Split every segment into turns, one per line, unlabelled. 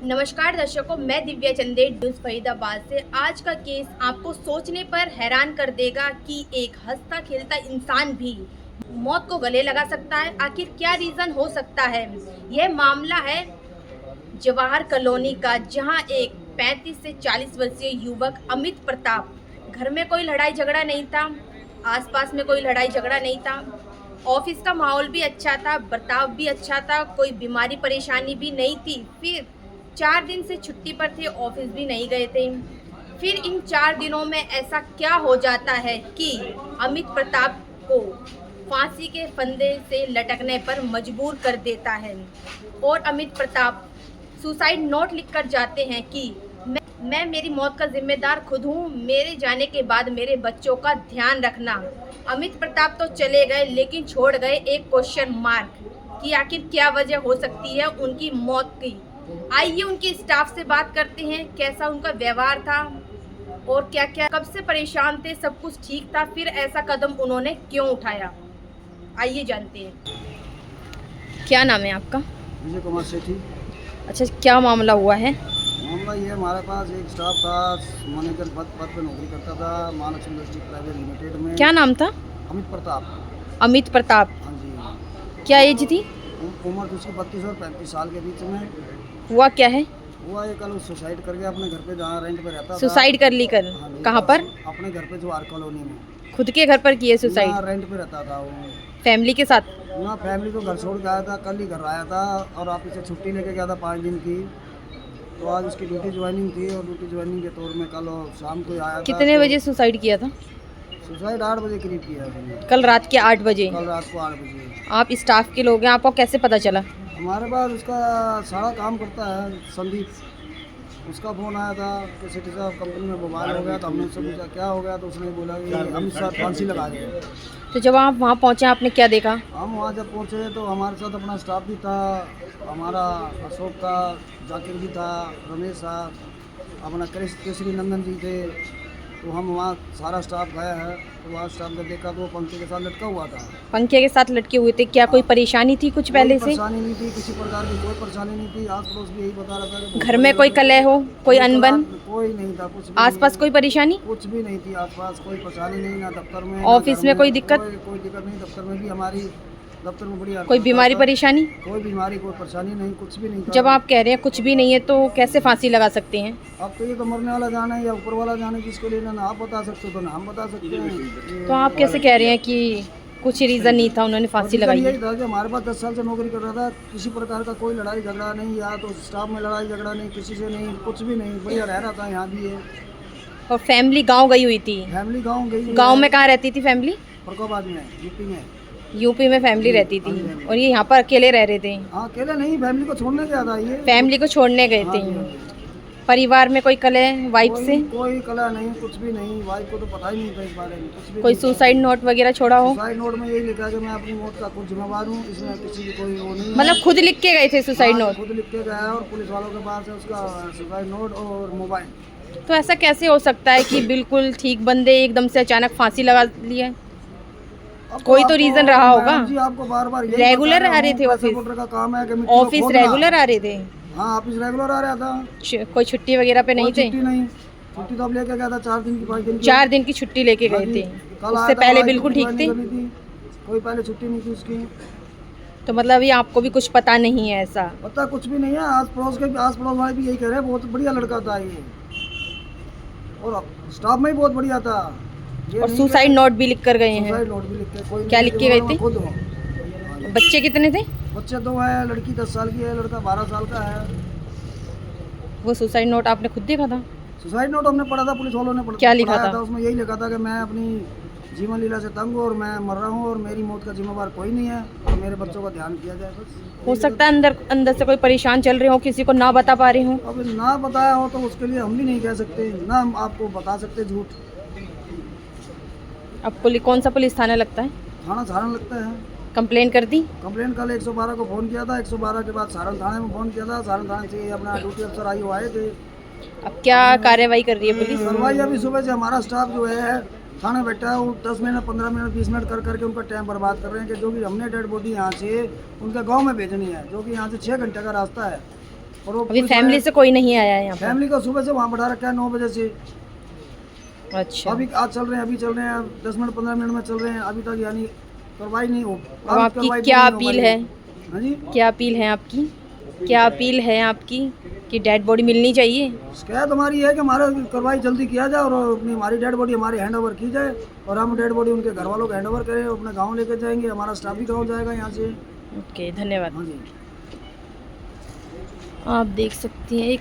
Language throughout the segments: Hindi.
नमस्कार दर्शकों, मैं दिव्या चंदेल न्यूज़ फरीदाबाद से। आज का केस आपको सोचने पर हैरान कर देगा कि एक हंसता खेलता इंसान भी मौत को गले लगा सकता है। आखिर क्या रीज़न हो सकता है? यह मामला है जवाहर कॉलोनी का, जहां एक 35 से 40 वर्षीय युवक अमित प्रताप, घर में कोई लड़ाई झगड़ा नहीं था, आसपास में कोई लड़ाई झगड़ा नहीं था, ऑफिस का माहौल भी अच्छा था, बर्ताव भी अच्छा था, कोई बीमारी परेशानी भी नहीं थी। फिर 4 दिन से छुट्टी पर थे, ऑफिस भी नहीं गए थे। फिर इन 4 दिनों में ऐसा क्या हो जाता है कि अमित प्रताप को फांसी के फंदे से लटकने पर मजबूर कर देता है और अमित प्रताप सुसाइड नोट लिखकर जाते हैं कि मैं मेरी मौत का जिम्मेदार खुद हूँ, मेरे जाने के बाद मेरे बच्चों का ध्यान रखना। अमित प्रताप तो चले गए, लेकिन छोड़ गए एक क्वेश्चन मार्क कि आखिर क्या वजह हो सकती है उनकी मौत की। आइए उनके स्टाफ से बात करते हैं, कैसा उनका व्यवहार था और क्या क्या, कब से परेशान थे, सब कुछ ठीक था, फिर ऐसा कदम उन्होंने क्यों उठाया। आइए जानते हैं। क्या नाम है आपका?
विजय कुमार सेठी।
अच्छा, क्या मामला हुआ है?
मामला ये, हमारे पास एक स्टाफ था, मैनेजर पद पर नौकरी करता था महालक्ष्मी इंडस्ट्री प्राइवेट लिमिटेड में।
क्या नाम था?
अमित प्रताप।
अमित प्रताप।
हाँ जी।
क्या एज थी?
उम्र तो उसकी 32 और 35 साल के बीच में।
हुआ क्या है?
हुआ ये, कल सुसाइड कर गया अपने घर पे, जहाँ रेंट पे रहता था।
सुसाइड कर ली कर?
हाँ जी।
कहाँ पर?
अपने घर पे, जवाहर कॉलोनी में।
खुद के घर पर किए सुसाइड?
रेंट पे रहता था वो।
फैमिली के साथ?
ना, फैमिली को घर छोड़ के आया था, कल ही घर आया था और ऑफिस से छुट्टी लेके गया था 5 दिन की। तो आज उसकी ड्यूटी ज्वाइनिंग थी और ड्यूटी ज्वाइनिंग के तौर में कल शाम को आया था।
कितने बजे सुसाइड किया था?
सुसाइड 8 बजे करीब किया है।
कल रात के 8 बजे?
कल रात को 8 बजे।
आप स्टाफ के लोग हैं, आपको कैसे पता चला?
हमारे पास उसका सारा काम करता है संदीप, उसका फ़ोन आया था कि सेठी साहब कंपनी में बवाल हो गया। तो हमने उससे पूछा क्या हो गया, तो उसने बोला कि हम साथ फांसी लगा गए।
तो जब आप वहाँ पहुँचे, आपने क्या देखा?
हम वहाँ जब पहुँचे तो हमारे साथ अपना स्टाफ भी था, हमारा अशोक था, जाकिर भी था, रमेश साहब, अपना केसरी नंदन जी थे। तो हम वहाँ सारा स्टाफ गया है। तो वहाँ स्टाफ ने देखा तो वो पंखे के साथ लटका हुआ था।
पंखे के साथ लटके हुए थे? क्या कोई परेशानी थी कुछ पहले से?
परेशानी नहीं थी, किसी प्रकार की कोई परेशानी नहीं थी। आस पड़ोस भी यही बता रहा था कि
घर में कोई कलह हो, कोई अनबन?
कोई नहीं था, कुछ भी
आसपास कोई परेशानी?
कुछ भी नहीं थी। आसपास कोई परेशानी नहीं, ना दफ्तर में,
ऑफिस में कोई दिक्कत?
कोई दिक्कत नहीं। दफ्तर में भी हमारी, दफ्तर में बढ़िया।
कोई बीमारी परेशानी?
कोई बीमारी, कोई परेशानी नहीं, कुछ भी नहीं था।
जब आप कह रहे हैं कुछ भी नहीं है, तो कैसे फांसी लगा सकते हैं?
अब तो ये तो मरने वाला जाना है या ऊपर वाला जाना है, जिसको लेना ना आप बता सकते हो तो ना हम बता सकते हैं।
तो आप कैसे कह रहे हैं कि कुछ रीज़न नहीं था, उन्होंने फांसी लगाई है?
यही था कि हमारे पास 10 साल से नौकरी कर रहा था, किसी प्रकार का कोई लड़ाई झगड़ा नहीं, या तो स्टाफ में लड़ाई झगड़ा नहीं, किसी से नहीं, कुछ भी नहीं, बढ़िया रह रहा था। यहाँ भी है।
और फैमिली गांव गई हुई थी?
फैमिली गांव गई।
गांव में कहाँ रहती थी फैमिली?
फरुखाबाद में, यूपी में।
यूपी में फैमिली रहती थी और ये यहाँ पर अकेले रह रहे थे?
हाँ, अकेले नहीं, फैमिली को छोड़ने गया था ये।
फैमिली को छोड़ने गए थे? परिवार में कोई कलह वाइफ से?
कोई कला नहीं, कुछ भी नहीं। वाइफ को तो पता ही नहीं था इस बारे में, कुछ भी
कोई
नहीं।
सुसाइड नोट वगैरह छोड़ा हो?
सुसाइड नोट में यही लिखा कि मैं अपनी मौत का खुद जिम्मेवार हूँ, इसमें किसी की कोई वो नहीं है।
मतलब खुद लिख के गए थे सुसाइड नोट?
खुद लिख के गया है और पुलिस वालों के पास है उसका सुसाइड नोट और मोबाइल।
तो ऐसा कैसे हो सकता है कि बिल्कुल ठीक बंदे एकदम से अचानक फांसी लगा लिए? कोई तो रीजन रहा होगा।
जी आपको बार बार
रेगुलर आ रहे थे ऑफिस?
का काम है कि
ऑफिस रेगुलर आ रहे थे?
हाँ, ऑफिस रेगुलर आ रहा था।
कोई छुट्टी वगैरह पे नहीं थे?
छुट्टी नहीं, छुट्टी तो अब लेके गया था 4 दिन की, 5 दिन की।
4 दिन की छुट्टी लेके गए थे? उससे पहले बिल्कुल ठीक थे?
कोई पहले छुट्टी नहीं थी उसकी।
तो मतलब अभी आपको भी कुछ पता नहीं है? ऐसा
पता कुछ भी नहीं है। आस पड़ोस वाले भी यही कह रहे हैं, बहुत बढ़िया लड़का था ये और स्टाफ में भी बहुत बढ़िया था।
और सुसाइड नोट भी लिख कर गए हैं?
सुसाइड नोट भी लिख के, कोई
क्या लिख के गए थे?
खुद।
बच्चे कितने थे?
बच्चे 2 है, लड़की 10 साल की है, लड़का 12 साल का है।
वो सुसाइड नोट आपने खुद देखा था?
सुसाइड नोट हमने पढ़ा था, पुलिस वालों ने
क्या लिखा था?
उसमें यही लिखा था कि मैं अपनी जीवन लीला से तंग हूँ और मैं मर रहा हूँ और मेरी मौत का जिम्मेवार कोई नहीं है और मेरे बच्चों का ध्यान किया जाए बस।
हो सकता है अंदर से कोई परेशान चल रहे हो, किसी को ना बता पा रहे हो?
अब ना बताया हो तो उसके लिए हम भी नहीं कह सकते, ना हम आपको बता सकते झूठ।
अब कौन सा पुलिस थाना लगता है?
थाना सारण लगता है।
कंप्लेन कर दी?
कंप्लेन कल 112 को फ़ोन किया था, 112 के बाद सारण थाने में फ़ोन किया था। सारण थाने से अपना ड्यूटी अफसर आई, वो आए थे।
अब क्या कार्रवाई कर रही है पुलिस?
कार्रवाई अभी सुबह से हमारा स्टाफ जो है थाने बैठा है, वो 10 मिनट, 15 मिनट, 20 मिनट कर करके उनका टाइम बर्बाद कर रहे हैं कि जो कि हमने डेड बॉडी यहाँ से उनके गांव में भेजनी है, जो कि यहाँ से 6 घंटे का रास्ता है। और वो
अभी
पुलिस
फैमिली
वाले-
से कोई नहीं आया है यहाँ पर?
फैमिली को सुबह से वहाँ बैठा रखा है 9 बजे से।
अच्छा,
अभी आज चल रहे हैं, अभी चल रहे हैं, 10 मिनट 15 मिनट में चल रहे हैं, अभी तक यानी कार्रवाई नहीं हो।
अब आपकी
कार्रवाई
क्या
नहीं हो
अपील
पाई
है?
हाँ जी,
क्या अपील है आपकी? क्या अपील है आपकी कि डेड बॉडी मिलनी चाहिए?
शिकायत हमारी है कि हमारा कार्रवाई जल्दी किया जाए और अपनी हमारी डेड बॉडी हमारे हैंड ओवर की जाए और हम डेड बॉडी उनके घर वालों को हैंड ओवर करें, अपने गाँव लेकर जाएंगे, हमारा स्टाफ भी गाँव जाएगा यहाँ से।
ओके, धन्यवाद।
हाँ जी।
आप देख सकते हैं एक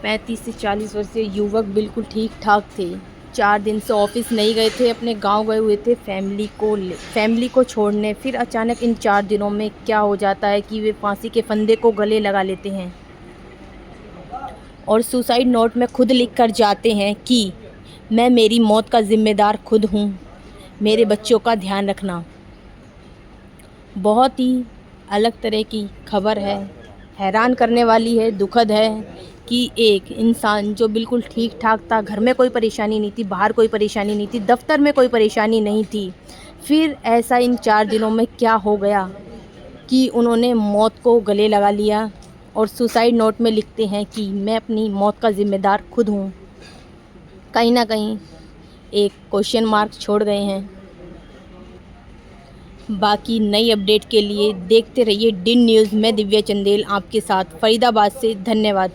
35 से 40 वर्षीय युवक बिल्कुल ठीक ठाक थे। 4 दिन से ऑफिस नहीं गए थे, अपने गांव गए हुए थे फैमिली को छोड़ने। फिर अचानक इन 4 दिनों में क्या हो जाता है कि वे फांसी के फंदे को गले लगा लेते हैं और सुसाइड नोट में खुद लिख कर जाते हैं कि मैं मेरी मौत का ज़िम्मेदार खुद हूँ, मेरे बच्चों का ध्यान रखना। बहुत ही अलग तरह की खबर है, हैरान करने वाली है, दुखद है कि एक इंसान जो बिल्कुल ठीक ठाक था, घर में कोई परेशानी नहीं थी, बाहर कोई परेशानी नहीं थी, दफ्तर में कोई परेशानी नहीं थी, फिर ऐसा इन 4 दिनों में क्या हो गया कि उन्होंने मौत को गले लगा लिया और सुसाइड नोट में लिखते हैं कि मैं अपनी मौत का ज़िम्मेदार खुद हूँ। कहीं ना कहीं एक क्वेश्चन मार्क छोड़ गए हैं। बाकी नई अपडेट के लिए देखते रहिए DIN न्यूज़। मैं दिव्या चंदेल आपके साथ फरीदाबाद से। धन्यवाद।